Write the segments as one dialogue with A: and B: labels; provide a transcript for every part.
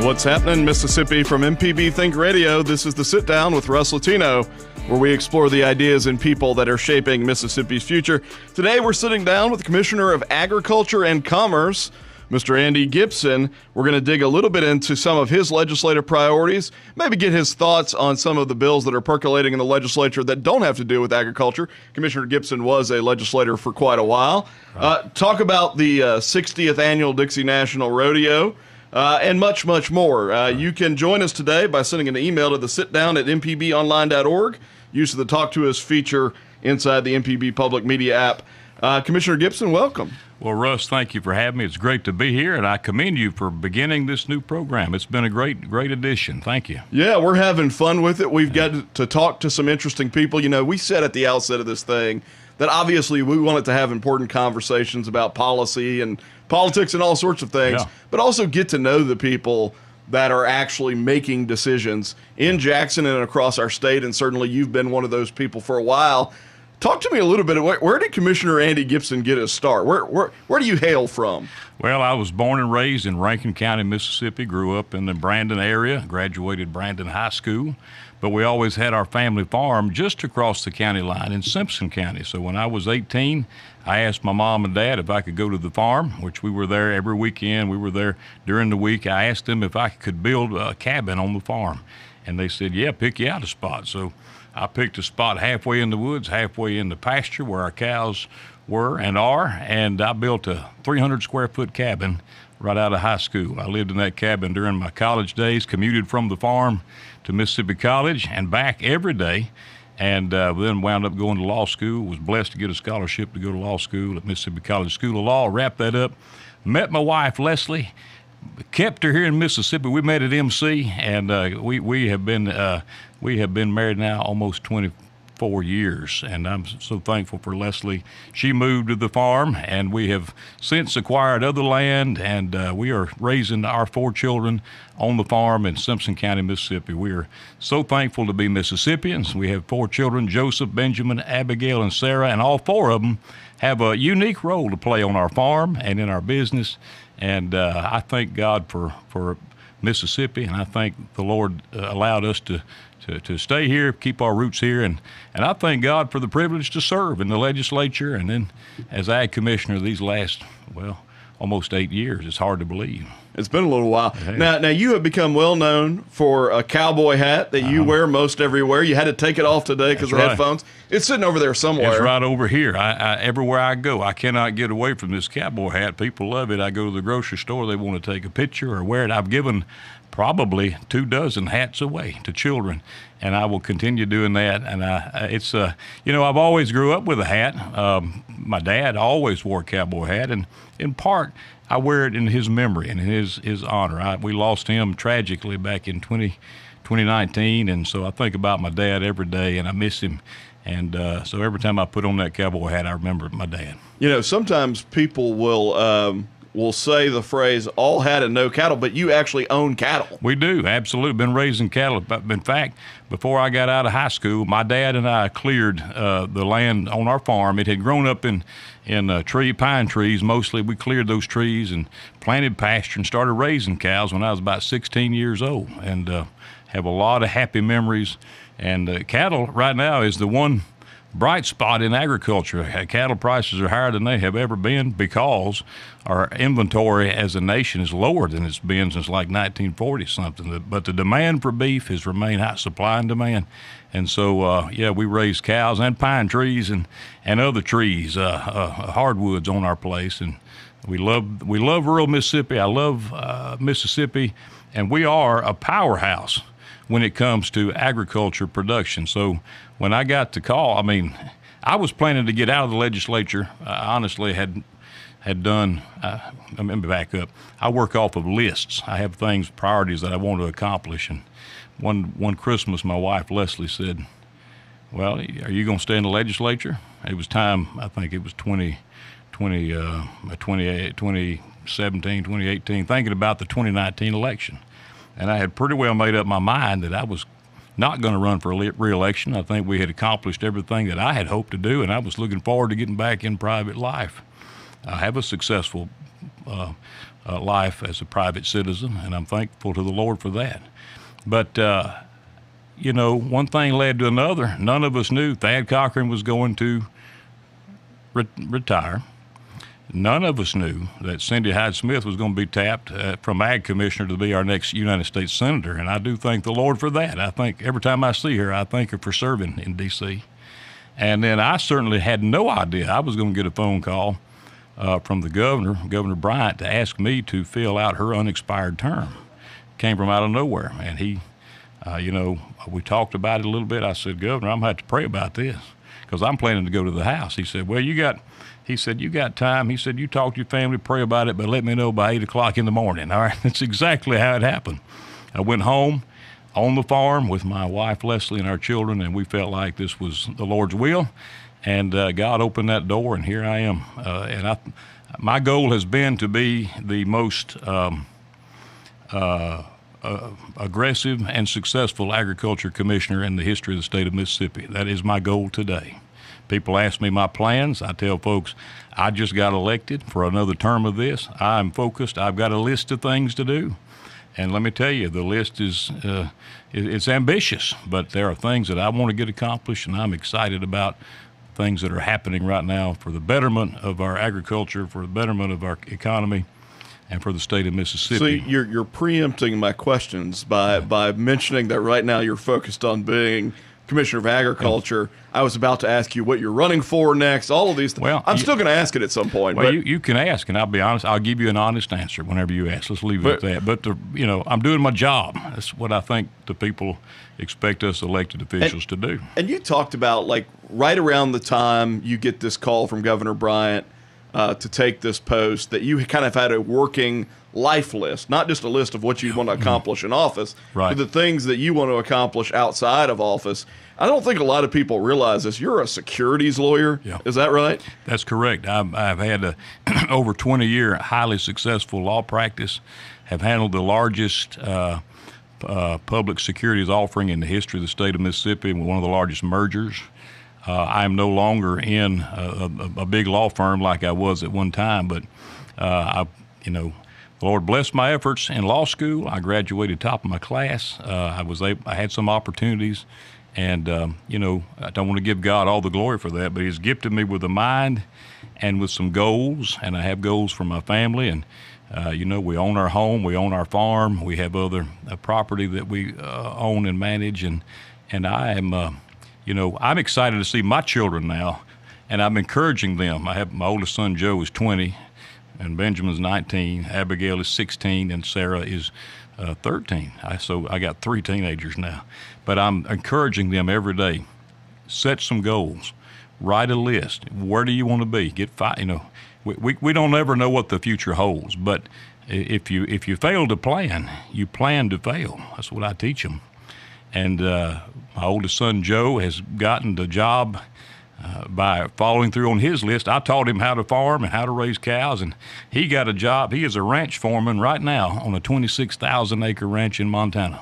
A: What's happening, Mississippi? From MPB Think Radio, this is The Sit Down with Russ Latino, where we explore the ideas and people that are shaping Mississippi's future. Today, we're sitting down with the Commissioner of Agriculture and Commerce, Mr. Andy Gipson. We're going to dig a little bit into some of his legislative priorities, maybe get his thoughts on some of the bills that are percolating in the legislature that don't have to do with agriculture. Commissioner Gipson was a legislator for quite a while. Talk about the 60th annual Dixie National Rodeo. And much, much more. You can join us today by sending an email to the sitdown@mpbonline.org. Use of the Talk to Us feature inside the MPB Public Media app. Commissioner Gipson, welcome.
B: Well, Russ, thank you for having me. It's great to be here, and I commend you for beginning this new program. It's been a great addition. Thank you.
A: Yeah, we're having fun with it. We've got to talk to some interesting people. You know, we said at the outset of this thing that obviously we wanted to have important conversations about policy and politics and all sorts of things, but also get to know the people that are actually making decisions in Jackson and across our state, and certainly you've been one of those people for a while. Talk to me a little bit. Where did Commissioner Andy Gipson get his start? Where do you hail from?
B: Well, I was born and raised in Rankin County, Mississippi, grew up in the Brandon area, graduated Brandon High School, but we always had our family farm just across the county line in Simpson County. So when I was 18, I asked my mom and dad if I could go to the farm, which we were there every weekend. We were there during the week. I asked them if I could build a cabin on the farm, and they said, yeah, pick you out a spot. So I picked a spot halfway in the woods, halfway in the pasture where our cows were and are, and I built a 300-square-foot cabin right out of high school. I lived in that cabin during my college days, commuted from the farm to Mississippi College and back every day, and then wound up going to law school. Was blessed to get a scholarship to go to law school at Mississippi College School of Law. Wrapped that up, met my wife, Leslie, kept her here in Mississippi. We met at MC, and we have been married now almost 24 years, and I'm so thankful for Leslie. She moved to the farm, and we have since acquired other land, and we are raising our 4 children on the farm in Simpson County, Mississippi. We are so thankful to be Mississippians. We have 4 children, Joseph, Benjamin, Abigail, and Sarah, and all 4 of them have a unique role to play on our farm and in our business. And I thank God for Mississippi, and I thank the Lord allowed us to stay here, keep our roots here, and I thank God for the privilege to serve in the legislature and then as Ag Commissioner these last, almost 8 years. It's hard to believe. It's
A: been a little while.
B: Hey.
A: Now you have become well known for a cowboy hat that you wear most everywhere. You had to take it off today because of headphones. It's sitting over there somewhere.
B: It's right over here. Everywhere I go, I cannot get away from this cowboy hat. People love it. I go to the grocery store, they want to take a picture or wear it. I've given probably 24 hats away to children, and I will continue doing that. And I've always grew up with a hat. My dad always wore a cowboy hat, and in part, I wear it in his memory and in his honor. We lost him tragically back in 2019, and so I think about my dad every day, and I miss him. And so every time I put on that cowboy hat, I remember my dad.
A: You know, sometimes people will say the phrase "all hat and no cattle," but you actually own cattle.
B: We do, absolutely. Been raising cattle. In fact, before I got out of high school, my dad and I cleared the land on our farm. It had grown up in pine trees mostly. We cleared those trees and planted pasture and started raising cows when I was about 16 years old, and have a lot of happy memories. And cattle right now is the one bright spot in agriculture. Cattle prices are higher than they have ever been because our inventory as a nation is lower than it's been since like 1940 something. But the demand for beef has remained high, supply and demand. And so, we raise cows and pine trees and other trees, hardwoods on our place. And we love rural Mississippi. I love Mississippi, and we are a powerhouse when it comes to agriculture production. So when I got the call, I was planning to get out of the legislature. I honestly had done, let me back up. I work off of lists. I have priorities that I want to accomplish. And one Christmas, my wife, Leslie, said, well, are you going to stay in the legislature? It was time, I think it was 2017, 2018, thinking about the 2019 election. And I had pretty well made up my mind that I was not going to run for re-election. I think we had accomplished everything that I had hoped to do, and I was looking forward to getting back in private life. I have a successful life as a private citizen, and I'm thankful to the Lord for that. But, one thing led to another. None of us knew Thad Cochran was going to retire. None of us knew that Cindy Hyde-Smith was going to be tapped from Ag Commissioner to be our next United States Senator, and I do thank the Lord for that. I think every time I see her, I thank her for serving in D.C. And then I certainly had no idea I was going to get a phone call from the governor, Governor Bryant, to ask me to fill out her unexpired term. Came from out of nowhere, and he, we talked about it a little bit. I said, Governor, I'm going to have to pray about this because I'm planning to go to the House. He said, well, you got time. He said, you talk to your family, pray about it, but let me know by 8 o'clock in the morning. All right, that's exactly how it happened. I went home on the farm with my wife, Leslie, and our children, and we felt like this was the Lord's will. And God opened that door, and here I am. My goal has been to be the most aggressive and successful agriculture commissioner in the history of the state of Mississippi. That is my goal today. People ask me my plans. I tell folks I just got elected for another term of this. I'm focused. I've got a list of things to do. And let me tell you, the list is it's ambitious, but there are things that I want to get accomplished, and I'm excited about things that are happening right now for the betterment of our agriculture, for the betterment of our economy, and for the state of Mississippi.
A: So you're preempting my questions by mentioning that right now you're focused on being Commissioner of Agriculture. I was about to ask you what you're running for next, all of these things. Well, I'm still going to ask it at some point.
B: Well, you can ask, and I'll be honest. I'll give you an honest answer whenever you ask. Let's leave it at that. But, I'm doing my job. That's what I think the people expect us elected officials to do.
A: And you talked about, like, right around the time you get this call from Governor Bryant to take this post, that you kind of had a working life list, not just a list of what you want to accomplish in office,
B: right,
A: but the things that you want to accomplish outside of office. I don't think a lot of people realize this. You're a securities lawyer.
B: Yeah.
A: Is that right?
B: That's correct. I've had a over 20-year highly successful law practice, have handled the largest public securities offering in the history of the state of Mississippi, and one of the largest mergers. I am no longer in a big law firm like I was at one time, but the Lord blessed my efforts in law school. I graduated top of my class. I had some opportunities, and I don't want to give God all the glory for that, but He's gifted me with a mind and with some goals, and I have goals for my family. And we own our home, we own our farm, we have other property that we own and manage, and I am. I'm excited to see my children now, and I'm encouraging them. I have my oldest son, Joe, is 20, and Benjamin's 19, Abigail is 16, and Sarah is 13. So I got 3 teenagers now. But I'm encouraging them every day. Set some goals. Write a list. Where do you want to be? We don't ever know what the future holds, but if you fail to plan, you plan to fail. That's what I teach them. And my oldest son, Joe, has gotten the job by following through on his list. I taught him how to farm and how to raise cows, and he got a job. He is a ranch foreman right now on a 26,000-acre ranch in Montana.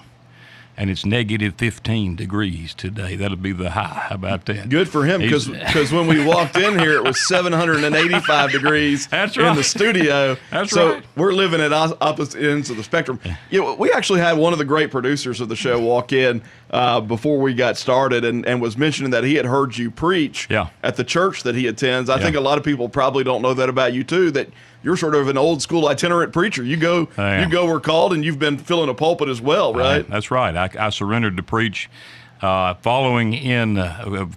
B: And it's negative 15 degrees today. That'll be the high. How about that?
A: Good for him, because when we walked in here, it was 785 degrees
B: That's right.
A: in the studio.
B: That's
A: so
B: right.
A: We're living at opposite ends of the spectrum. We actually had one of the great producers of the show walk in before we got started and was mentioning that he had heard you preach at the church that he attends. I think a lot of people probably don't know that about you, too, that you're sort of an old school itinerant preacher. You go where called, and you've been filling a pulpit as well, right?
B: That's right. I surrendered to preach, following in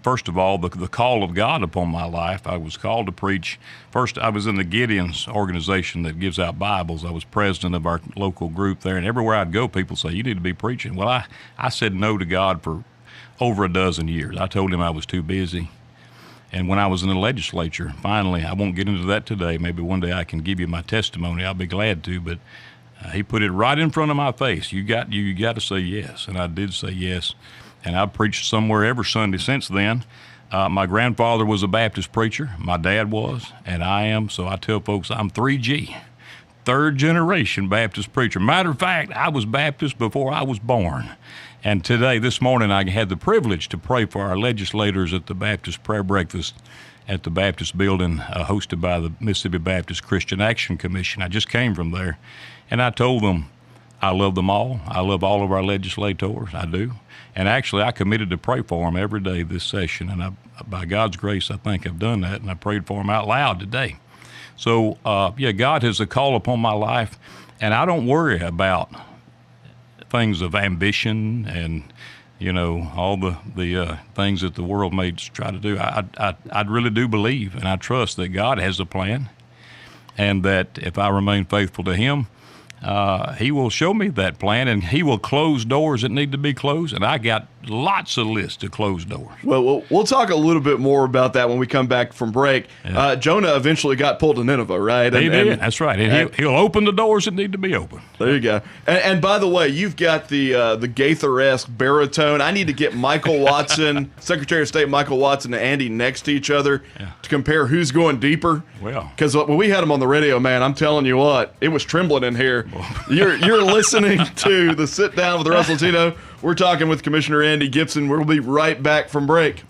B: first of all the call of God upon my life. I was called to preach. First, I was in the Gideon's organization that gives out Bibles. I was president of our local group there, and everywhere I'd go, people say, "You need to be preaching." Well, I said no to God for over a dozen years. I told Him I was too busy. And when I was in the legislature, finally, I won't get into that today. Maybe one day I can give you my testimony. I'll be glad to. But He put it right in front of my face. You got to say yes. And I did say yes. And I've preached somewhere every Sunday since then. My grandfather was a Baptist preacher. My dad was, and I am. So I tell folks I'm 3G. third-generation Baptist preacher. Matter of fact, I was Baptist before I was born. And today, this morning, I had the privilege to pray for our legislators at the Baptist prayer breakfast at the Baptist building hosted by the Mississippi Baptist Christian Action Commission. I just came from there, and I told them I love them all. I love all of our legislators. I do. And actually, I committed to pray for them every day this session, and by God's grace, I think I've done that, and I prayed for them out loud today. So, God has a call upon my life, and I don't worry about things of ambition and all the things that the world may try to do. I really do believe and I trust that God has a plan, and that if I remain faithful to Him, He will show me that plan, and He will close doors that need to be closed. And I got lots of lists to close doors.
A: Well, we'll talk a little bit more about that when we come back from break. Yeah. Jonah eventually got pulled to Nineveh, right?
B: He did. That's right. And he'll open the doors that need to be opened.
A: There you go. And by the way, you've got the Gaither-esque baritone. I need to get Michael Watson, Secretary of State Michael Watson, and Andy next to each other to compare who's going deeper.
B: Well,
A: because when we had them on the radio, man, I'm telling you what, it was trembling in here. You're listening to the Sit Down with Russ Latino. We're talking with Commissioner Andy Gipson. We'll be right back from break.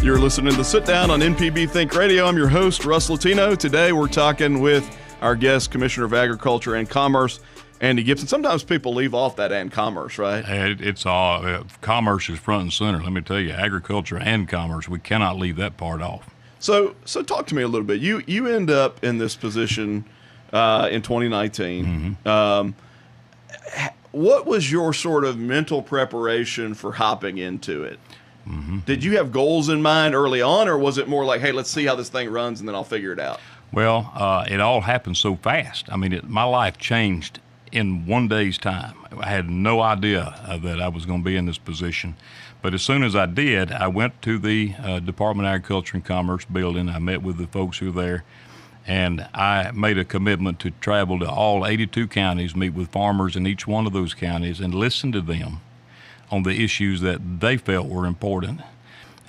A: You're listening to Sit Down on MPB Think Radio. I'm your host, Russ Latino. Today we're talking with our guest, Commissioner of Agriculture and Commerce, Andy Gipson. Sometimes people leave off that and commerce, right?
B: It's all commerce is front and center. Let me tell you, agriculture and commerce, we cannot leave that part off.
A: So talk to me a little bit. You end up in this position in 2019. Mm-hmm. What was your sort of mental preparation for hopping into it? Mm-hmm. Did you have goals in mind early on, or was it more like, hey, let's see how this thing runs and then I'll figure it out?
B: Well, it all happened so fast. I mean, my life changed in one day's time. I had no idea that I was going to be in this position. But as soon as I did, I went to the Department of Agriculture and Commerce building. I met with the folks who were there, and I made a commitment to travel to all 82 counties, meet with farmers in each one of those counties, and listen to them on the issues that they felt were important.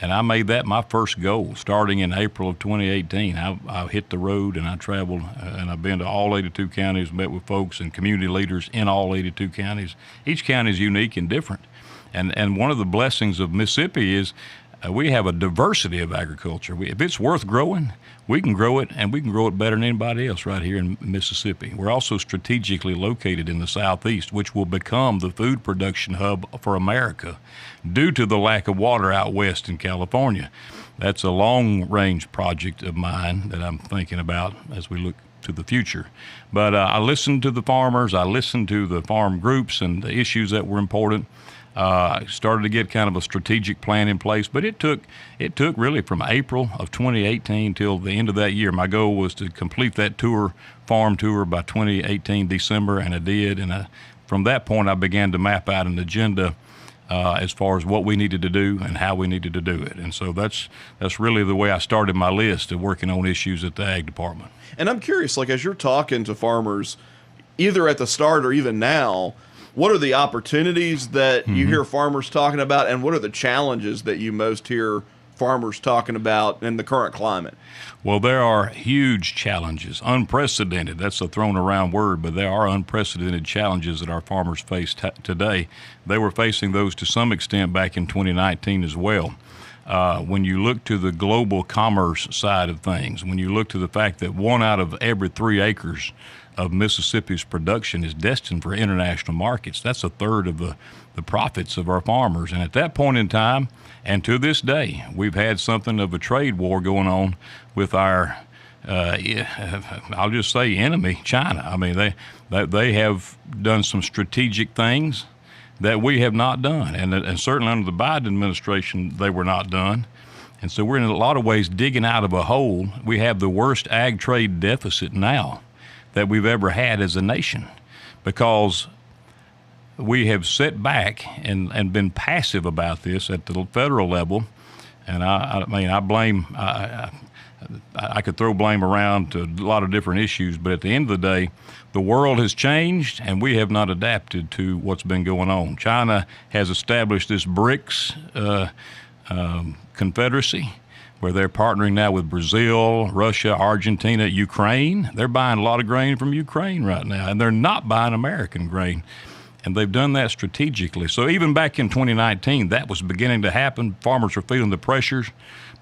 B: And I made that my first goal. Starting in April of 2018, I hit the road and I traveled, and I've been to all 82 counties, met with folks and community leaders in all 82 counties. Each county is unique and different. And one of the blessings of Mississippi is we have a diversity of agriculture. If it's worth growing, we can grow it, and we can grow it better than anybody else right here in Mississippi. We're also strategically located in the southeast, which will become the food production hub for America due to the lack of water out west in California. That's a long-range project of mine that I'm thinking about as we look to the future. But I listened to the farmers. I listened to the farm groups and the issues that were important. Started to get kind of a strategic plan in place, but it took really from April of 2018 till the end of that year. My goal was to complete that farm tour by 2018 December, and I did. And from that point, I began to map out an agenda as far as what we needed to do and how we needed to do it. And so that's really the way I started my list of working on issues at the Ag Department.
A: And I'm curious, like as you're talking to farmers, either at the start or even now, what are the opportunities that you hear farmers talking about, and what are the challenges that you most hear farmers talking about in the current climate?
B: Well, there are huge challenges, unprecedented. That's a thrown around word, but there are unprecedented challenges that our farmers face today. They were facing those to some extent back in 2019 as well. When you look to the global commerce side of things, when you look to the fact that 1 out of every 3 acres of Mississippi's production is destined for international markets, that's a third of the profits of our farmers. And at that point in time, and to this day, we've had something of a trade war going on with our, I'll just say enemy, China. I mean, they have done some strategic things that we have not done. And certainly under the Biden administration, they were not done. And so we're in a lot of ways digging out of a hole. We have the worst ag trade deficit now that we've ever had as a nation, because we have set back and been passive about this at the federal level. And I mean, I could throw blame around to a lot of different issues, but at the end of the day, the world has changed and we have not adapted to what's been going on. China has established this BRICS confederacy, where they're partnering now with Brazil, Russia, Argentina, Ukraine. They're buying a lot of grain from Ukraine right now, and they're not buying American grain. And they've done that strategically. So even back in 2019, that was beginning to happen. Farmers were feeling the pressures.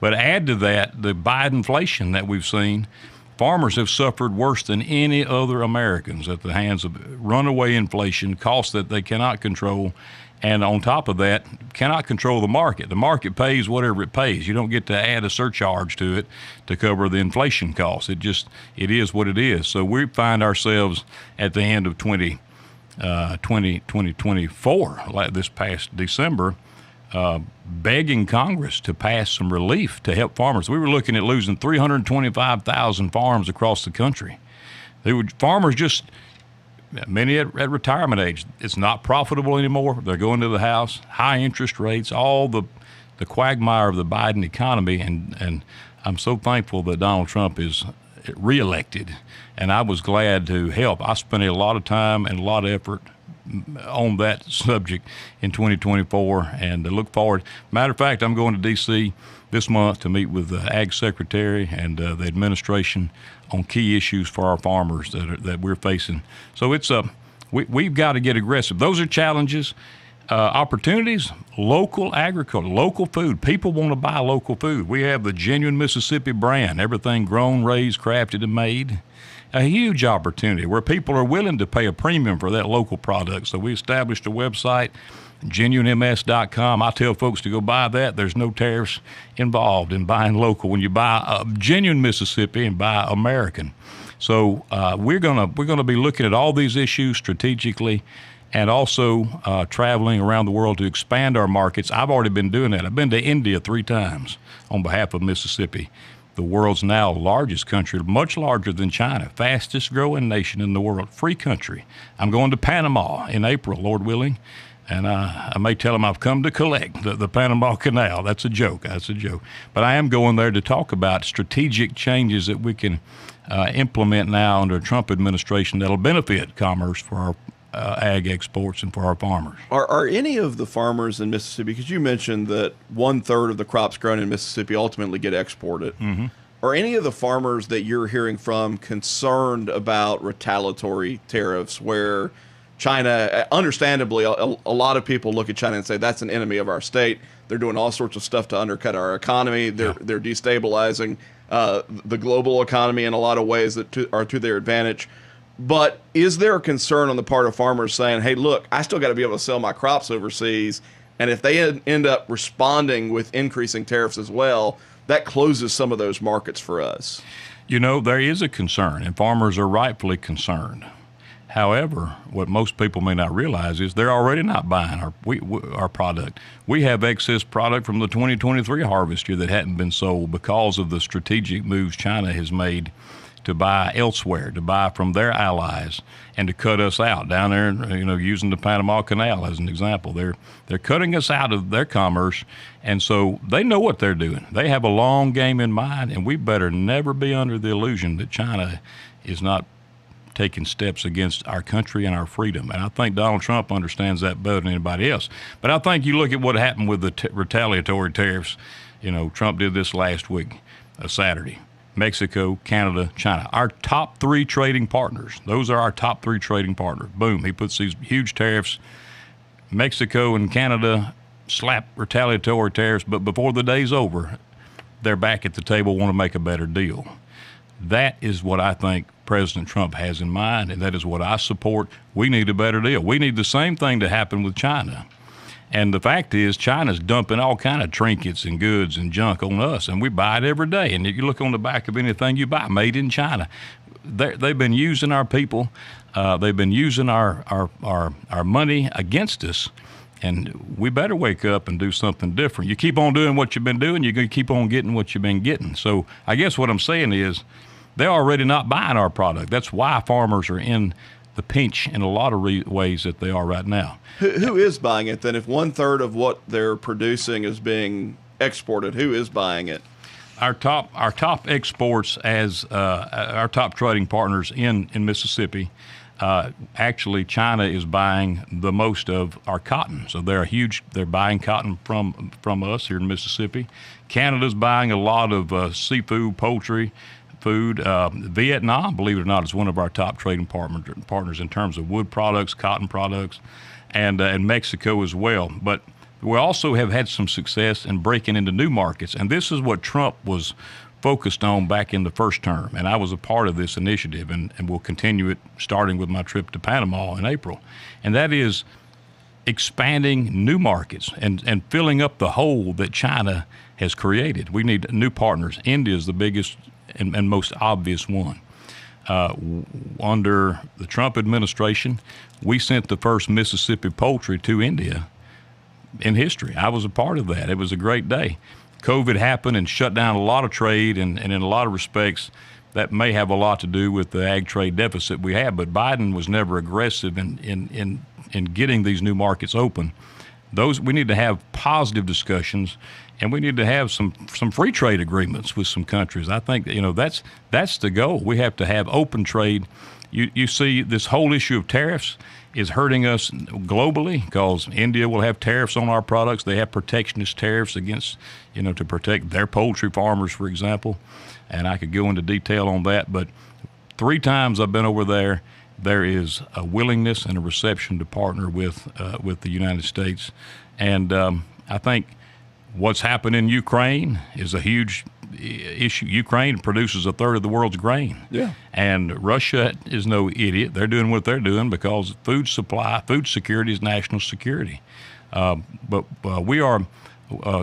B: But add to that the Bidenflation that we've seen. Farmers have suffered worse than any other Americans at the hands of runaway inflation, costs that they cannot control. And on top of that, cannot control the market. The market pays whatever it pays. You don't get to add a surcharge to it to cover the inflation costs. It is what it is. So we find ourselves at the end of 2024, like this past December, begging Congress to pass some relief to help farmers. We were looking at losing 325,000 farms across the country. Farmers just, many at retirement age, it's not profitable anymore. They're going to the house, high interest rates, all the quagmire of the Biden economy. And I'm so thankful that Donald Trump is reelected, and I was glad to help. I spent a lot of time and a lot of effort on that subject in 2024, and I look forward. Matter of fact, I'm going to Dixie this month to meet with the Ag Secretary and the administration on key issues for our farmers that we're facing. So it's we've got to get aggressive. Those are challenges. Opportunities, local agriculture, local food. People want to buy local food. We have the genuine Mississippi brand, everything grown, raised, crafted, and made. A huge opportunity where people are willing to pay a premium for that local product. So we established a website, genuinems.com. I tell folks to go buy that. There's no tariffs involved in buying local when you buy a genuine Mississippi and buy American. So we're gonna be looking at all these issues strategically, and also traveling around the world to expand our markets. I've already been doing that. I've been to India 3 times on behalf of Mississippi, the world's now largest country, much larger than China, fastest growing nation in the world, free country. I'm going to Panama in April, Lord willing, and I may tell them I've come to collect the Panama Canal. That's a joke. But I am going there to talk about strategic changes that we can implement now under a Trump administration that'll benefit commerce for our ag exports and for our farmers.
A: Are any of the farmers in Mississippi, because you mentioned that 1/3 of the crops grown in Mississippi ultimately get exported, are any of the farmers that you're hearing from concerned about retaliatory tariffs where China, understandably, a lot of people look at China and say that's an enemy of our state. They're doing all sorts of stuff to undercut our economy. They're destabilizing the global economy in a lot of ways that are to their advantage. But is there a concern on the part of farmers saying, hey, look, I still got to be able to sell my crops overseas, and if they end up responding with increasing tariffs as well, that closes some of those markets for us?
B: You know, there is a concern, and farmers are rightfully concerned. However, what most people may not realize is they're already not buying our product. We have excess product from the 2023 harvest year that hadn't been sold because of the strategic moves China has made to buy elsewhere, to buy from their allies, and to cut us out down there. Using the Panama Canal as an example, they're cutting us out of their commerce, and so they know what they're doing. They have a long game in mind, and we better never be under the illusion that China is not taking steps against our country and our freedom. And I think Donald Trump understands that better than anybody else. But I think you look at what happened with the retaliatory tariffs. Trump did this last week, Saturday. Mexico, Canada, China, our top 3 trading partners. Those are our top 3 trading partners. Boom, he puts these huge tariffs. Mexico and Canada slap retaliatory tariffs, but before the day's over, they're back at the table, want to make a better deal. That is what I think President Trump has in mind, and that is what I support. We need a better deal. We need the same thing to happen with China. And the fact is, China's dumping all kind of trinkets and goods and junk on us, and we buy it every day. And if you look on the back of anything you buy, made in China, they've been using our people. They've been using our money against us, and we better wake up and do something different. You keep on doing what you've been doing, you're going to keep on getting what you've been getting. So I guess what I'm saying is they're already not buying our product. That's why farmers are in the pinch in a lot of ways that they are right now.
A: Who is buying it then? If 1/3 of what they're producing is being exported, who is buying it?
B: Our top exports as our top trading partners in Mississippi. Actually, China is buying the most of our cotton. So they're buying cotton from us here in Mississippi. Canada's buying a lot of seafood, poultry, food. Vietnam, believe it or not, is one of our top trading partners in terms of wood products, cotton products, and Mexico as well. But we also have had some success in breaking into new markets, and this is what Trump was focused on back in the first term, and I was a part of this initiative, and we'll continue it starting with my trip to Panama in April, and that is expanding new markets and filling up the hole that China has created. We need new partners. India is the biggest and most obvious one. Under the Trump administration, we sent the first Mississippi poultry to India in history. I was a part of that. It was a great day. COVID happened and shut down a lot of trade, and in a lot of respects, that may have a lot to do with the ag trade deficit we have. But Biden was never aggressive in getting these new markets open. We need to have positive discussions, and we need to have some free trade agreements with some countries. I think that's the goal. We have to have open trade. You see, this whole issue of tariffs is hurting us globally because India will have tariffs on our products. They have protectionist tariffs against, to protect their poultry farmers, for example. And I could go into detail on that. But 3 times I've been over there. There is a willingness and a reception to partner with the United States. And I think what's happened in Ukraine is a huge issue. Ukraine produces 1/3 of the world's grain.
A: Yeah.
B: And Russia is no idiot. They're doing what they're doing because food security is national security. But we are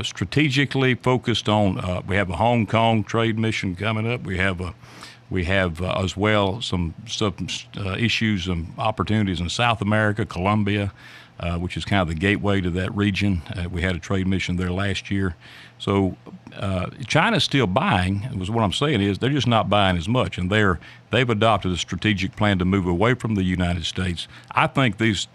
B: strategically focused on, we have a Hong Kong trade mission coming up. We have as well some issues and opportunities in South America, Colombia, which is kind of the gateway to that region. We had a trade mission there last year. So China's still buying. What I'm saying is they're just not buying as much, and they've adopted a strategic plan to move away from the United States. I think these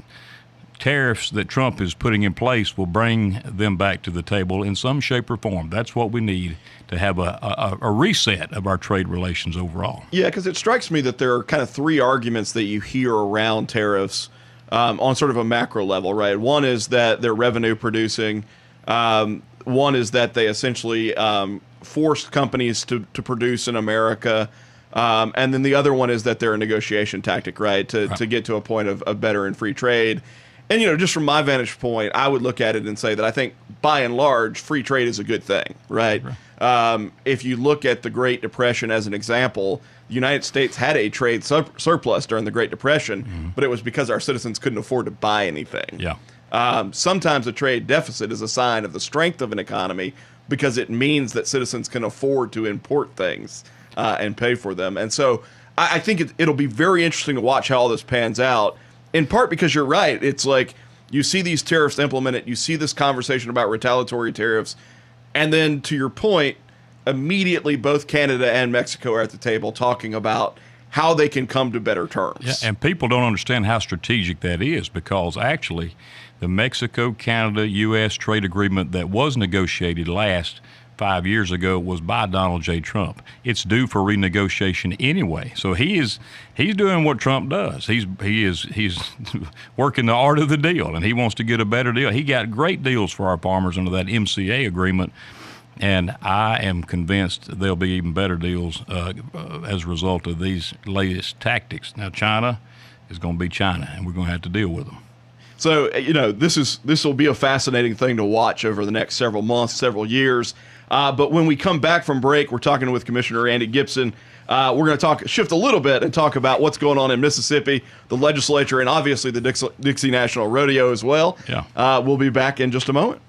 B: tariffs that Trump is putting in place will bring them back to the table in some shape or form. That's what we need to have a reset of our trade relations overall.
A: Yeah, because it strikes me that there are kind of 3 arguments that you hear around tariffs on sort of a macro level, right? One is that they're revenue producing. One is that they essentially forced companies to produce in America. And then the other one is that they're a negotiation tactic, right? To get to a point of better and free trade. And, just from my vantage point, I would look at it and say that I think, by and large, free trade is a good thing, right? If you look at the Great Depression as an example, the United States had a trade surplus during the Great Depression, but it was because our citizens couldn't afford to buy anything.
B: Yeah.
A: Sometimes a trade deficit is a sign of the strength of an economy because it means that citizens can afford to import things and pay for them. And so I think it'll be very interesting to watch how all this pans out, in part because you're right. It's like you see these tariffs implemented, you see this conversation about retaliatory tariffs, and then to your point, immediately both Canada and Mexico are at the table talking about how they can come to better terms.
B: Yeah, and people don't understand how strategic that is, because actually the Mexico-Canada-U.S. trade agreement that was negotiated last 5 years ago was by Donald J. Trump. It's due for renegotiation anyway. So he's doing what Trump does. He's working the art of the deal, and he wants to get a better deal. He got great deals for our farmers under that MCA agreement, and I am convinced there'll be even better deals as a result of these latest tactics. Now, China is going to be China, and we're going to have to deal with them.
A: So, this will be a fascinating thing to watch over the next several months, several years. But when we come back from break, we're talking with Commissioner Andy Gipson. We're going to shift a little bit and talk about what's going on in Mississippi, the legislature, and obviously the Dixie National Rodeo as well.
B: Yeah.
A: We'll be back in just a moment.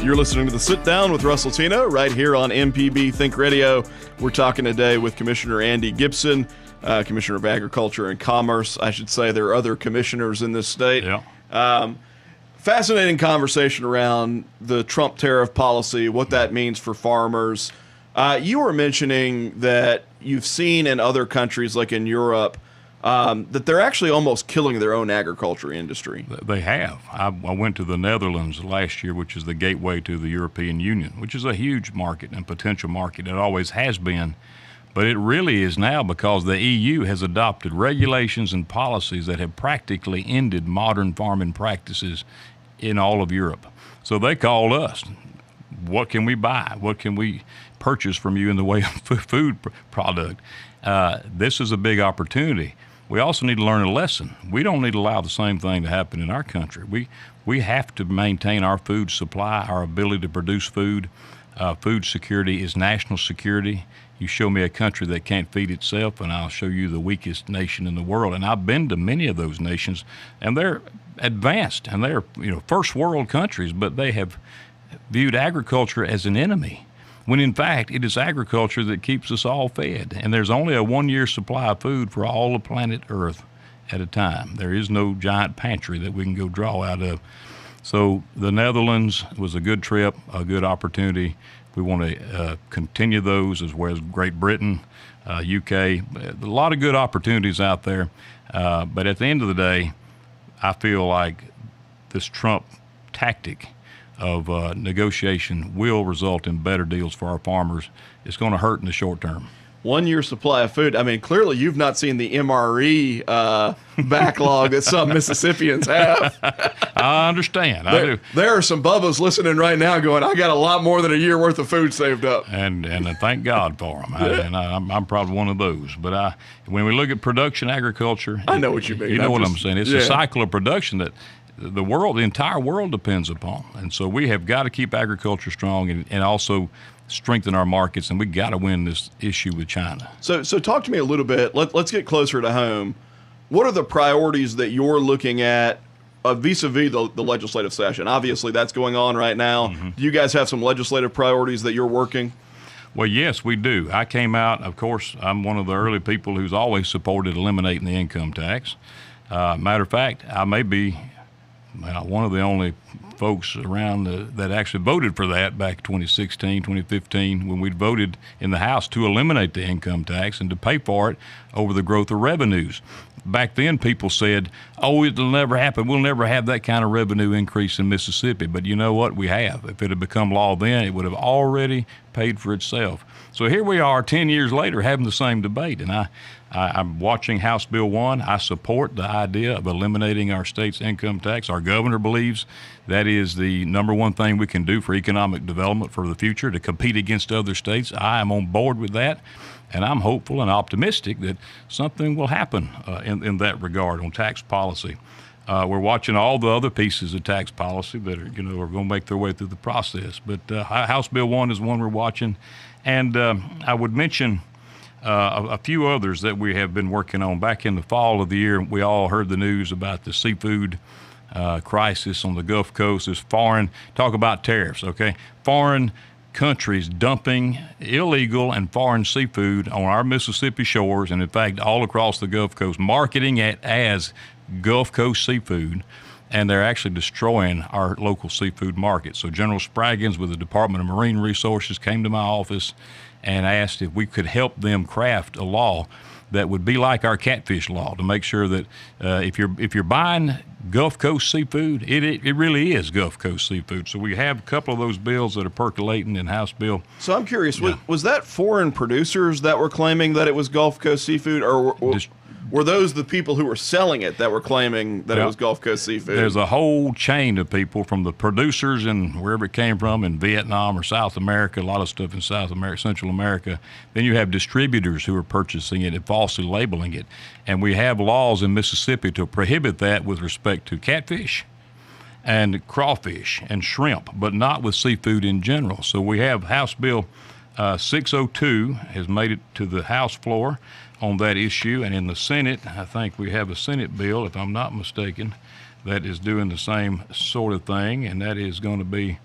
A: You're listening to The Sit Down with Russ Latino right here on MPB Think Radio. We're talking today with Commissioner Andy Gipson, Commissioner of Agriculture and Commerce. I should say there are other commissioners in this state.
B: Yeah.
A: Fascinating conversation around the Trump tariff policy, what that means for farmers. You were mentioning that you've seen in other countries, like in Europe, that they're actually almost killing their own agriculture industry.
B: They have. I went to the Netherlands last year, which is the gateway to the European Union, which is a huge market and potential market. It always has been, but it really is now, because the EU has adopted regulations and policies that have practically ended modern farming practices in all of Europe. So they called us. What can we buy? What can we purchase from you in the way of food product? This is a big opportunity. We also need to learn a lesson. We don't need to allow the same thing to happen in our country. We have to maintain our food supply, our ability to produce food. Food security is national security. You show me a country that can't feed itself, and I'll show you the weakest nation in the world. And I've been to many of those nations, and they're advanced, and they're first world countries, but they have viewed agriculture as an enemy, when in fact it is agriculture that keeps us all fed. And there's only a 1 year supply of food for all of planet Earth at a time. There is no giant pantry that we can go draw out of. So the Netherlands was a good trip, a good opportunity. We want to continue those, as well as Great Britain, UK. A lot of good opportunities out there. But at the end of the day, I feel like this Trump tactic of negotiation will result in better deals for our farmers. It's going to hurt in the short term.
A: 1 year supply of food. I mean, clearly you've not seen the MRE backlog that some Mississippians have.
B: I understand. I do.
A: There are some Bubbas listening right now going, I got a lot more than a year worth of food saved up.
B: And thank God for them. I'm probably one of those. But when we look at production agriculture,
A: I know what you mean.
B: You know what I'm saying. It's a cycle of production that the entire world depends upon. And so we have got to keep agriculture strong and also strengthen our markets, and we got to win this issue with China.
A: So talk to me a little bit. Let's get closer to home. What are the priorities that you're looking at vis-a-vis the legislative session? Obviously, that's going on right now. Mm-hmm. Do you guys have some legislative priorities that you're working?
B: Well, yes, we do. I came out, of course, I'm one of the early people who's always supported eliminating the income tax. Matter of fact, I may be one of the only folks around that actually voted for that back 2016, 2015, when we voted in the House to eliminate the income tax and to pay for it over the growth of revenues. Back then, people said, oh, it'll never happen. We'll never have that kind of revenue increase in Mississippi. But you know what? We have. If it had become law then, it would have already paid for itself. So here we are 10 years later having the same debate. And I'm watching House Bill 1. I support the idea of eliminating our state's income tax. Our governor believes that is the number one thing we can do for economic development for the future, to compete against other states. I am on board with that. And I'm hopeful and optimistic that something will happen in that regard on tax policy. We're watching all the other pieces of tax policy that are going to make their way through the process. But House Bill 1 is one we're watching. And I would mention a few others that we have been working on. Back in the fall of the year, we all heard the news about the seafood crisis on the Gulf Coast. There's talk about tariffs, okay? Foreign countries dumping illegal and foreign seafood on our Mississippi shores, and in fact all across the Gulf Coast, marketing it as Gulf Coast seafood, and they're actually destroying our local seafood market. So General Spraggins with the Department of Marine Resources came to my office and asked if we could help them craft a law that would be like our catfish law, to make sure that if you're buying Gulf Coast seafood, it really is Gulf Coast seafood. So we have a couple of those bills that are percolating in House Bill.
A: So I'm curious, was that foreign producers that were claiming that it was Gulf Coast seafood, or were those the people who were selling it that were claiming that it was Gulf Coast seafood?
B: There's a whole chain of people, from the producers and wherever it came from in Vietnam or South America, a lot of stuff in South America, Central America. Then you have distributors who are purchasing it and falsely labeling it. And we have laws in Mississippi to prohibit that with respect to catfish and crawfish and shrimp, but not with seafood in general. So we have House Bill 602 has made it to the House floor on that issue, and in the Senate, I think we have a Senate bill, if I'm not mistaken, that is doing the same sort of thing, and that is going to be,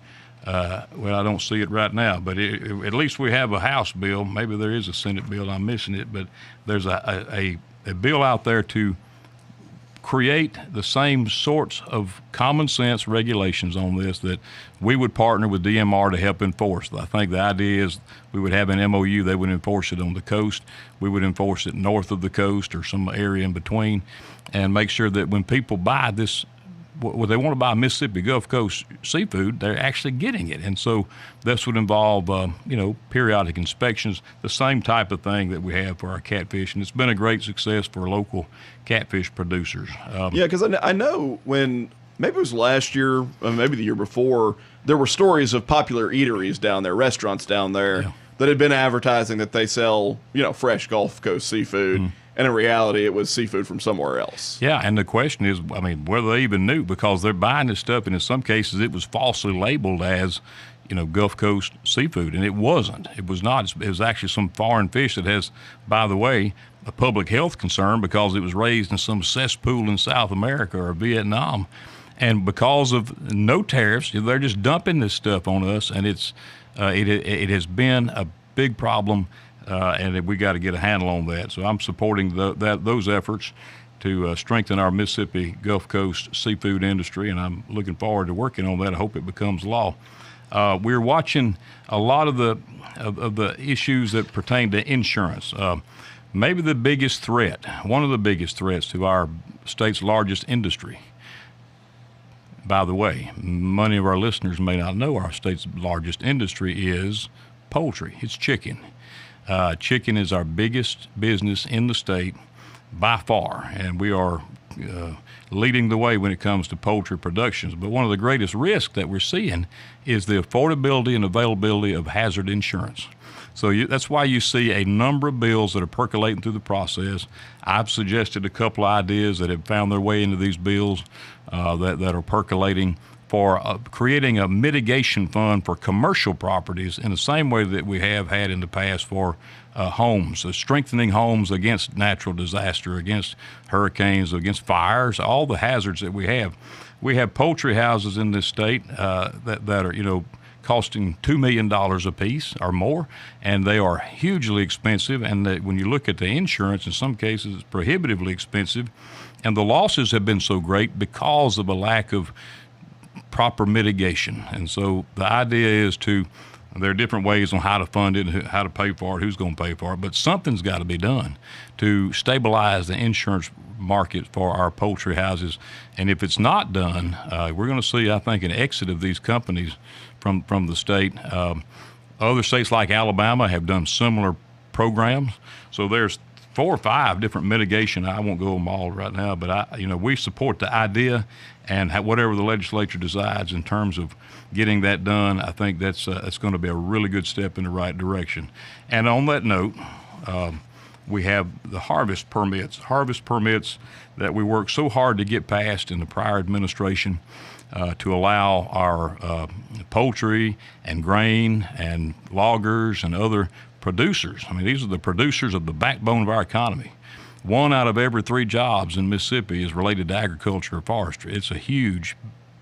B: I don't see it right now, but at least we have a House bill. Maybe there is a Senate bill, I'm missing it, but there's a bill out there to create the same sorts of common sense regulations on this that we would partner with DMR to help enforce. I think the idea is we would have an MOU, they would enforce it on the coast, we would enforce it north of the coast or some area in between, and make sure that when people buy this, well, they want to buy Mississippi Gulf Coast seafood, they're actually getting it. And so this would involve, periodic inspections, the same type of thing that we have for our catfish. And it's been a great success for local catfish producers.
A: Because I know when, maybe it was last year, or maybe the year before, there were stories of popular eateries down there, restaurants down there, that had been advertising that they sell, fresh Gulf Coast seafood. Mm. And in reality, it was seafood from somewhere else. Yeah,
B: and the question is, whether they even knew, because they're buying this stuff, and in some cases it was falsely labeled as, Gulf Coast seafood, and it wasn't. It was not. It was actually some foreign fish that has, by the way, a public health concern because it was raised in some cesspool in South America or Vietnam. And because of no tariffs, they're just dumping this stuff on us, and it has been a big problem. And we got to get a handle on that. So I'm supporting those efforts to strengthen our Mississippi Gulf Coast seafood industry, and I'm looking forward to working on that. I hope it becomes law. We're watching a lot of the issues that pertain to insurance. Maybe the biggest threat, one of the biggest threats to our state's largest industry. By the way, many of our listeners may not know our state's largest industry is poultry. It's chicken. Chicken is our biggest business in the state by far, and we are leading the way when it comes to poultry productions. But one of the greatest risks that we're seeing is the affordability and availability of hazard insurance. So that's why you see a number of bills that are percolating through the process. I've suggested a couple of ideas that have found their way into these bills that are percolating for creating a mitigation fund for commercial properties in the same way that we have had in the past for homes, strengthening homes against natural disaster, against hurricanes, against fires, all the hazards that we have. We have poultry houses in this state that are, costing $2 million a piece or more, and they are hugely expensive. And when you look at the insurance, in some cases, it's prohibitively expensive. And the losses have been so great because of a lack of proper mitigation. And so the idea is there are different ways on how to fund it, how to pay for it, who's going to pay for it, but something's got to be done to stabilize the insurance market for our poultry houses. And if it's not done, we're going to see, I think, an exit of these companies from the state. Other states like Alabama have done similar programs. So there's 4 or 5 different mitigation. I won't go them all right now, but we support the idea, and whatever the legislature decides in terms of getting that done, I think that's going to be a really good step in the right direction. And on that note, we have the harvest permits that we worked so hard to get passed in the prior administration to allow our poultry and grain and loggers and other producers. I mean, these are the producers of the backbone of our economy. 1 out of every 3 jobs in Mississippi is related to agriculture or forestry. It's a huge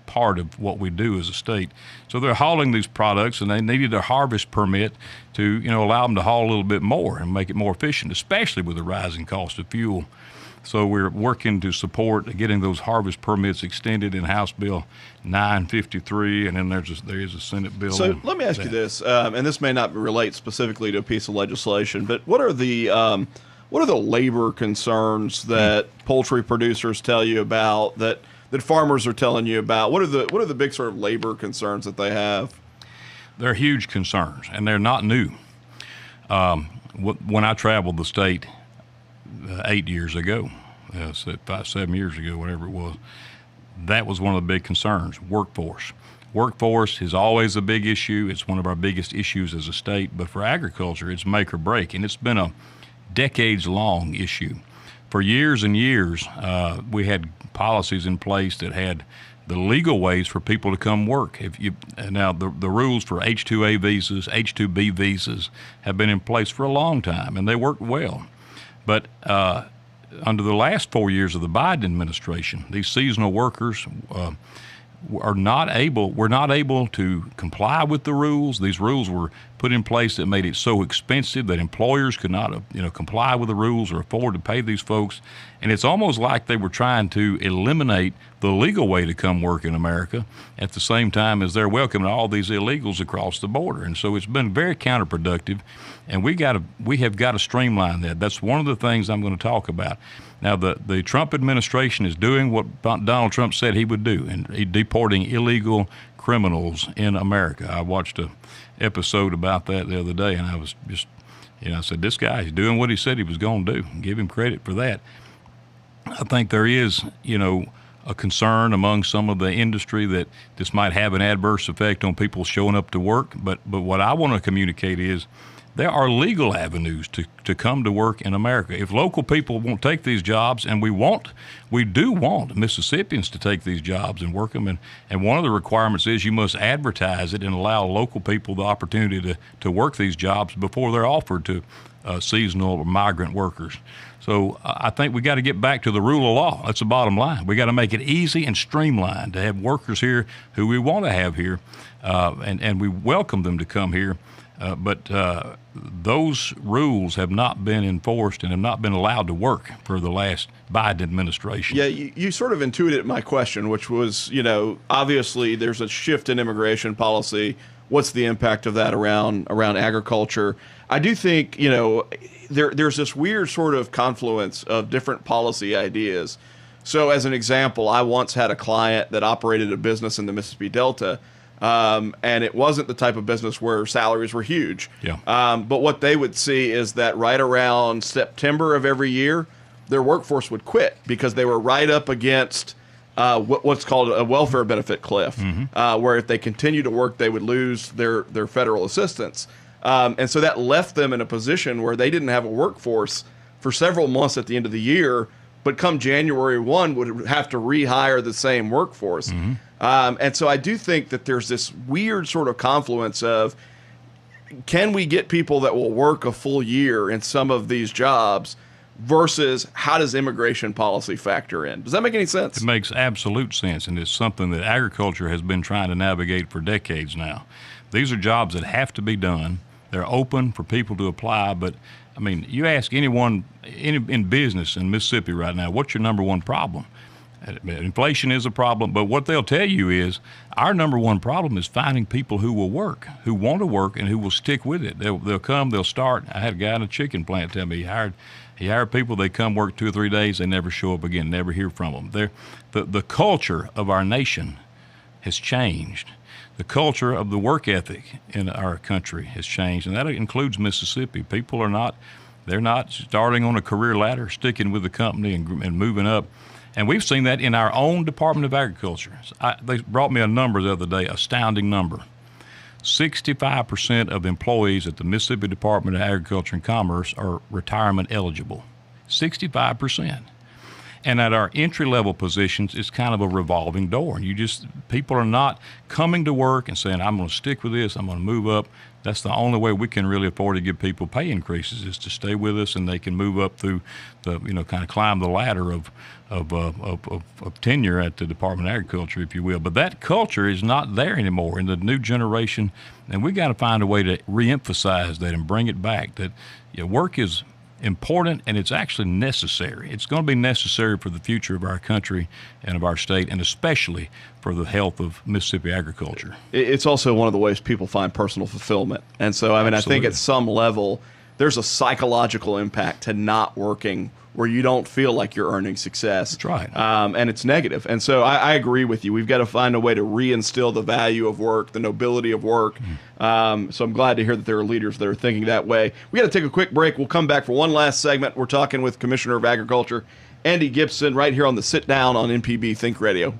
B: part of what we do as a state. So they're hauling these products, and they needed a harvest permit to, allow them to haul a little bit more and make it more efficient, especially with the rising cost of fuel. So we're working to support getting those harvest permits extended in House Bill 953, and then there is a Senate bill.
A: So let me ask you this, and this may not relate specifically to a piece of legislation, but what are the labor concerns that poultry producers tell you about, that farmers are telling you about? What are the big sort of labor concerns that they have?
B: They're huge concerns, and they're not new. When I traveled the state 8 years ago, 7 years ago, whatever it was, that was one of the big concerns, workforce. Workforce is always a big issue. It's one of our biggest issues as a state, but for agriculture, it's make or break, and it's been a decades-long issue. For years and years, we had policies in place that had the legal ways for people to come work. Now, the rules for H-2A visas, H-2B visas have been in place for a long time, and they worked well. But under the last 4 years of the Biden administration, these seasonal workers were not able to comply with the rules. These rules were put in place that made it so expensive that employers could not, comply with the rules or afford to pay these folks. And it's almost like they were trying to eliminate the legal way to come work in America at the same time as they're welcoming all these illegals across the border. And so it's been very counterproductive, and we have got to streamline that. That's one of the things I'm going to talk about. Now, the Trump administration is doing what Donald Trump said he would do, and deporting illegal criminals in America. I watched an episode about that the other day, and I was just, I said, this guy is doing what he said he was going to do. Give him credit for that. I think there is, a concern among some of the industry that this might have an adverse effect on people showing up to work. But what I want to communicate is there are legal avenues to come to work in America. If local people won't take these jobs, and we do want Mississippians to take these jobs and work them, and one of the requirements is you must advertise it and allow local people the opportunity to work these jobs before they're offered to seasonal or migrant workers. So I think we got to get back to the rule of law. That's the bottom line. We got to make it easy and streamlined to have workers here who we want to have here, and we welcome them to come here. But those rules have not been enforced and have not been allowed to work for the last Biden administration.
A: Yeah, you sort of intuited my question, which was, obviously there's a shift in immigration policy what's the impact of that around agriculture. I do think, there's this weird sort of confluence of different policy ideas. So as an example, I once had a client that operated a business in the Mississippi Delta, and it wasn't the type of business where salaries were huge.
B: Yeah.
A: But what they would see is that right around September of every year, their workforce would quit because they were right up against what's called a welfare benefit cliff, where if they continue to work, they would lose their federal assistance. And so that left them in a position where they didn't have a workforce for several months at the end of the year, but come January 1 would have to rehire the same workforce. And so I do think that there's this weird sort of confluence of, can we get people that will work a full year in some of these jobs versus how does immigration policy factor in? Does that make any sense?
B: It makes absolute sense, and it's something that agriculture has been trying to navigate for decades now. These are jobs that have to be done. They're open for people to apply, but I mean, you ask anyone in business in Mississippi right now, what's your number one problem? Inflation is a problem, but what they'll tell you is our number one problem is finding people who will work, who want to work, and who will stick with it. They'll come, they'll start. I had a guy in a chicken plant tell me he hired people, they come work 2 or 3 days, they never show up again, never hear from them. The culture of our nation has changed. The culture of the work ethic in our country has changed, and that includes Mississippi. People they're not starting on a career ladder, sticking with the company and moving up. And we've seen that in our own Department of Agriculture. They brought me a number the other day, astounding number. 65% of employees at the Mississippi Department of Agriculture and Commerce are retirement eligible. 65%. And at our entry-level positions, it's kind of a revolving door. People are not coming to work and saying, I'm going to stick with this, I'm going to move up. That's the only way we can really afford to give people pay increases, is to stay with us, and they can move up through the, kind of climb the ladder of tenure at the Department of Agriculture, if you will. But that culture is not there anymore in the new generation, and we got to find a way to reemphasize that and bring it back, that work is important, and it's actually necessary. It's going to be necessary for the future of our country and of our state, and especially for the health of Mississippi agriculture.
A: It's also one of the ways people find personal fulfillment. And so, I think at some level, there's a psychological impact to not working where you don't feel like you're earning success.
B: That's right.
A: And it's negative. And so I agree with you. We've got to find a way to reinstill the value of work, the nobility of work. So I'm glad to hear that there are leaders that are thinking that way. We got to take a quick break. We'll come back for one last segment. We're talking with Commissioner of Agriculture, Andy Gipson, right here on the Sit Down on MPB Think Radio.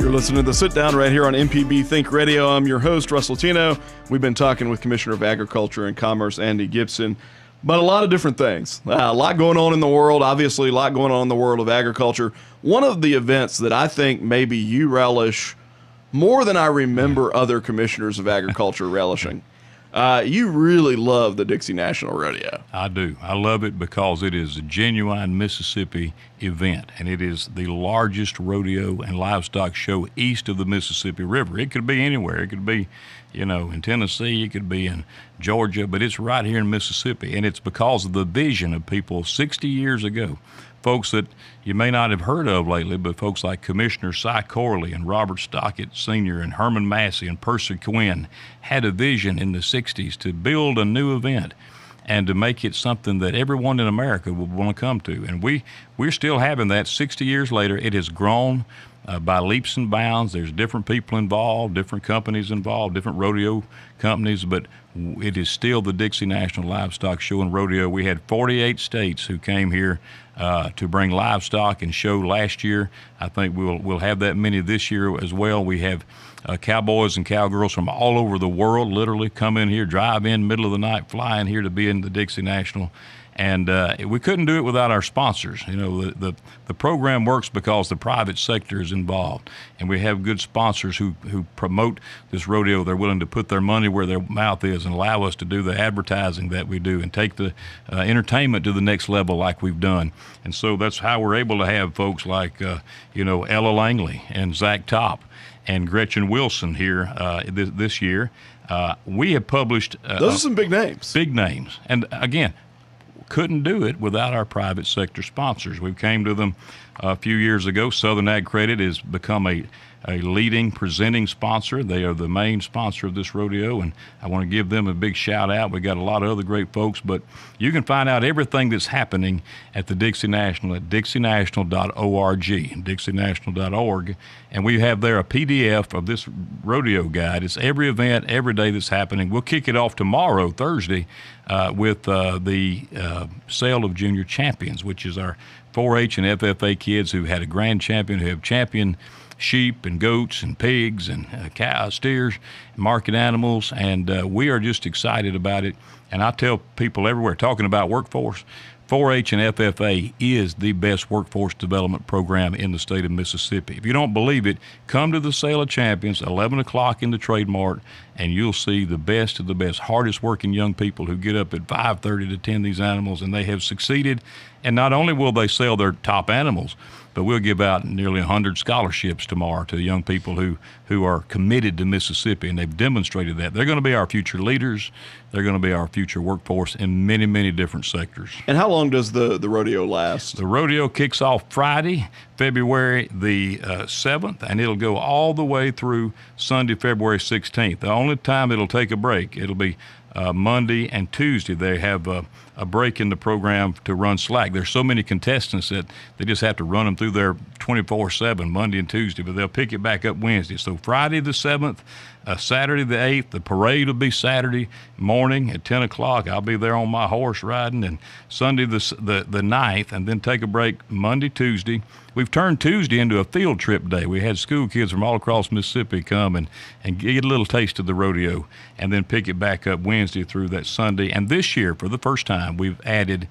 A: You're listening to The Sit Down right here on MPB Think Radio. I'm your host, Russ Latino. We've been talking with Commissioner of Agriculture and Commerce, Andy Gipson, about a lot of different things. A lot going on in the world, obviously a lot going on in the world of agriculture. One of the events that I think maybe you relish more than I remember other commissioners of agriculture relishing. You really love the Dixie National Rodeo.
B: I do. I love it because it is a genuine Mississippi event, and it is the largest rodeo and livestock show east of the Mississippi River. It could be anywhere. It could be, in Tennessee. It could be in Georgia, but it's right here in Mississippi, and it's because of the vision of people 60 years ago. Folks that you may not have heard of lately, but folks like Commissioner Cy Corley and Robert Stockett Sr. and Herman Massey and Percy Quinn had a vision in the 60s to build a new event and to make it something that everyone in America would want to come to. And we're still having that 60 years later. It has grown by leaps and bounds. There's different people involved, different companies involved, different rodeo companies, but it is still the Dixie National Livestock Show and Rodeo. We had 48 states who came here to bring livestock and show last year. I think we'll have that many this year as well. We have cowboys and cowgirls from all over the world literally come in here, drive in middle of the night, fly in here to be in the Dixie National. And we couldn't do it without our sponsors. The program works because the private sector is involved, and we have good sponsors who promote this rodeo. They're willing to put their money where their mouth is and allow us to do the advertising that we do and take the entertainment to the next level like we've done. And so that's how we're able to have folks like Ella Langley and Zach Top and Gretchen Wilson here this year. We have published
A: those are some big names.
B: Big names, and again, couldn't do it without our private sector sponsors. We came to them a few years ago. Southern Ag Credit has become a leading presenting sponsor. They are the main sponsor of this rodeo, and I want to give them a big shout out. We got a lot of other great folks, but you can find out everything that's happening at the Dixie National at dixienational.org, dixienational.org, and we have there a PDF of this rodeo guide. It's every event, every day that's happening. We'll kick it off tomorrow, Thursday, with the sale of junior champions, which is our 4-H and FFA kids who had a grand champion, who have champion sheep and goats and pigs and cows, steers, market animals, and we are just excited about it. And I tell people everywhere, talking about workforce, 4-H and FFA is the best workforce development program in the state of Mississippi. If you don't believe it, come to the Sale of Champions, 11 o'clock in the Trade Mart, and you'll see the best of the best, hardest working young people who get up at 5:30 to tend these animals, and they have succeeded. And not only will they sell their top animals, but we'll give out nearly 100 scholarships tomorrow to young people who are committed to Mississippi, and they've demonstrated that. They're going to be our future leaders. They're going to be our future workforce in many, many different sectors.
A: And how long does the rodeo last?
B: The rodeo kicks off Friday, February the 7th, and it'll go all the way through Sunday, February 16th. The only time it'll take a break, it'll be Monday and Tuesday. They have a break in the program to run slack. There's so many contestants that they just have to run them through there 24/7, Monday and Tuesday, but they'll pick it back up Wednesday. So Friday the 7th, Saturday the 8th, the parade will be Saturday morning at 10 o'clock. I'll be there on my horse riding, and Sunday the 9th, and then take a break Monday, Tuesday. We've turned Tuesday into a field trip day. We had school kids from all across Mississippi come and get a little taste of the rodeo, and then pick it back up Wednesday through that Sunday. And this year, for the first time, we've added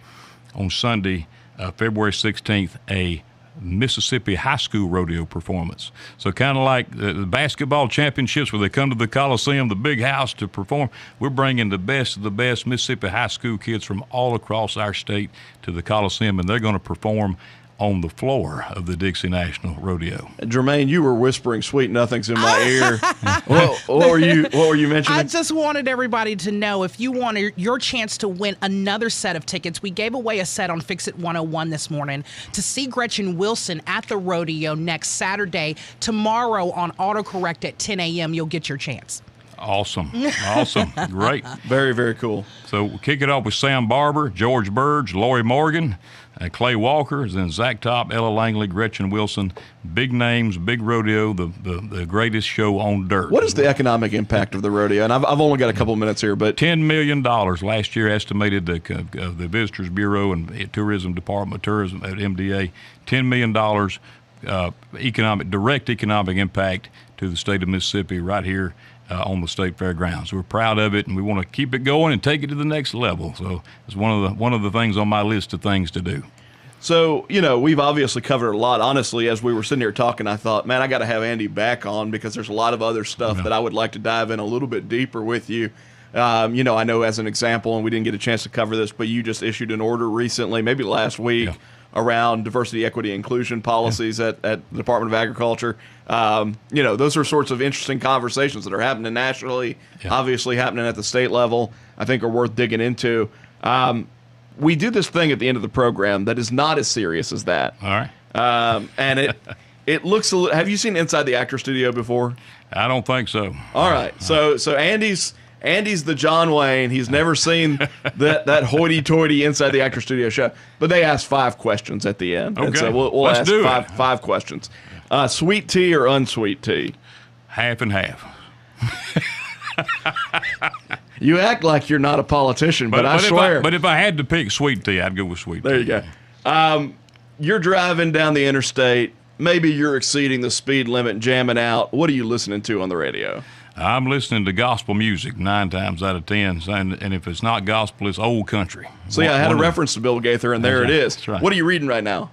B: on Sunday, February 16th, a Mississippi high school rodeo performance. So kind of like the basketball championships where they come to the Coliseum, the big house to perform, we're bringing the best of the best Mississippi high school kids from all across our state to the Coliseum, and they're going to perform on the floor of the Dixie National Rodeo.
A: Germaine, you were whispering sweet nothings in my ear. What were you mentioning?
C: I just wanted everybody to know, if you want your chance to win another set of tickets, we gave away a set on Fix It 101 this morning to see Gretchen Wilson at the rodeo next Saturday. Tomorrow on autocorrect at 10 a.m., you'll get your chance.
B: Awesome. Great.
A: Very, very cool.
B: So we'll kick it off with Sam Barber, George Burge, Lori Morgan, Clay Walker, then Zach Top, Ella Langley, Gretchen Wilson. Big names, big rodeo, the greatest show on dirt.
A: What is the economic impact of the rodeo? And I've only got a couple minutes here, but
B: $10 million last year estimated the Visitors Bureau and Tourism Department of Tourism at MDA. $10 million direct economic impact to the state of Mississippi right here on the state fairgrounds. We're proud of it, and we want to keep it going and take it to the next level. So it's one of the things on my list of things to do.
A: So, we've obviously covered a lot. Honestly, as we were sitting here talking, I thought, man, I got to have Andy back on because there's a lot of other stuff that I would like to dive in a little bit deeper with you. I know as an example, and we didn't get a chance to cover this, but you just issued an order recently, maybe last week, around diversity, equity, inclusion policies at the Department of Agriculture. Those are sorts of interesting conversations that are happening nationally, obviously happening at the state level, I think are worth digging into. We do this thing at the end of the program that is not as serious as that.
B: All right.
A: And it looks a little. Have you seen Inside the Actor Studio before?
B: I don't think so.
A: All right. So Andy's the John Wayne. He's never seen that hoity-toity Inside the Actor Studio show. But they ask 5 questions at the end.
B: Okay.
A: And so we'll
B: Let's
A: ask five questions. Sweet tea or unsweet tea?
B: Half and half.
A: You act like you're not a politician, but I swear.
B: But if I had to pick sweet tea, I'd go with sweet tea.
A: There you go. You're driving down the interstate. Maybe you're exceeding the speed limit, jamming out. What are you listening to on the radio?
B: I'm listening to gospel music 9 times out of 10, and if it's not gospel, it's old country.
A: So I had a reference to Bill Gaither, and there it is.
B: That's right.
A: What are you reading right now?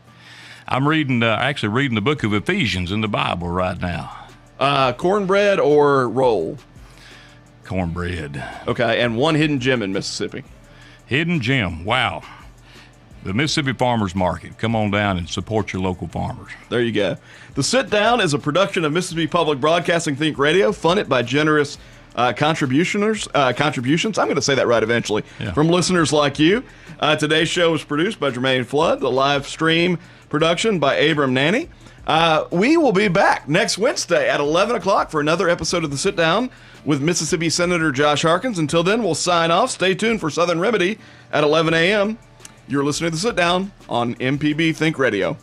B: I'm actually reading the book of Ephesians in the Bible right now.
A: Cornbread or roll?
B: Cornbread.
A: Okay, and one hidden gem in Mississippi.
B: Hidden gem. Wow. The Mississippi Farmers Market. Come on down and support your local farmers.
A: There you go. The Sit Down is a production of Mississippi Public Broadcasting Think Radio, funded by generous contributions. I'm going to say that right eventually. From listeners like you. Today's show was produced by Germaine Flood. The live stream production by Abram Nanny. We will be back next Wednesday at 11 o'clock for another episode of The Sit Down with Mississippi Senator Josh Harkins. Until then, we'll sign off. Stay tuned for Southern Remedy at 11 a.m. You're listening to The Sit Down on MPB Think Radio.